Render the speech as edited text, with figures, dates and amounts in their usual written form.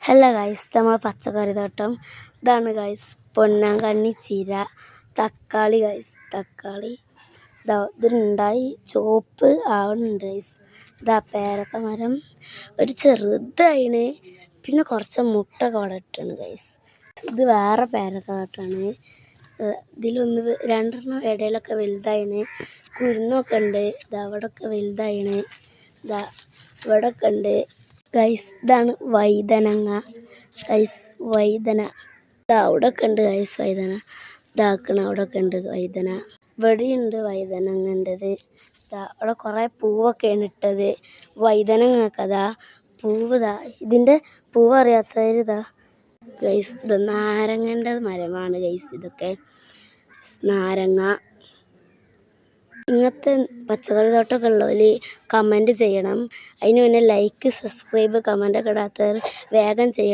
Hello guys, നമ്മൾ പച്ചക്കറി തോട്ടം ഇതാണ് ഗൈസ്. പൊന്നാങ്കണ്ണി, ചീര, തക്കാളി ഗൈസ്. തക്കാളി ഇതിലുണ്ടായി ചുവപ്പ് ആവുന്നുണ്ട് ഗൈസ്. ഇതാ പേരക്ക മരം ഒരു ചെറുതായിന്, പിന്നെ കുറച്ച് മുട്ട കൊടട്ടാണ് ഗൈസ്. ഇത് വേറെ പേരക്ക തോട്ടാണ്. ഇതിലൊന്ന് രണ്ടെണ്ണം ഇടയിലൊക്കെ വലുതായിന്, കുരുന്നൊക്കെ ഉണ്ട്. ഇതവിടെയൊക്കെ വലുതായിന്, ഇവിടെയൊക്കെ ഉണ്ട് ഗൈസ്. ഇതാണ് വൈതനങ്ങ ഗൈസ്. വൈതന അവിടെയൊക്കെ ഉണ്ട് ഗൈസ്. വൈതന അവിടെയൊക്കെ ഉണ്ട് വൈതന. ഇവിടെയുണ്ട് വൈതനങ്ങൻ്റെത്. അവിടെ കുറേ പൂവൊക്കെയാണ് ഇട്ടത്. വൈതനങ്ങക്കതാ പൂവ്. ഇതിൻ്റെ പൂവ് അറിയാത്തവരിതാ ഗൈസ്. ഇത് നാരങ്ങൻ്റെ മരമാണ് ഗൈസ്. ഇതൊക്കെ നാരങ്ങ. ഇങ്ങനത്തെ പച്ചക്കറി തോട്ടമൊക്കെ ഉള്ളവർ കമൻറ്റ് ചെയ്യണം. അതിന് മുന്നേ ലൈക്ക്, സബ്സ്ക്രൈബ്, കമൻ്റൊക്കെ ഇടാത്തവർ വേഗം ചെയ്യണം.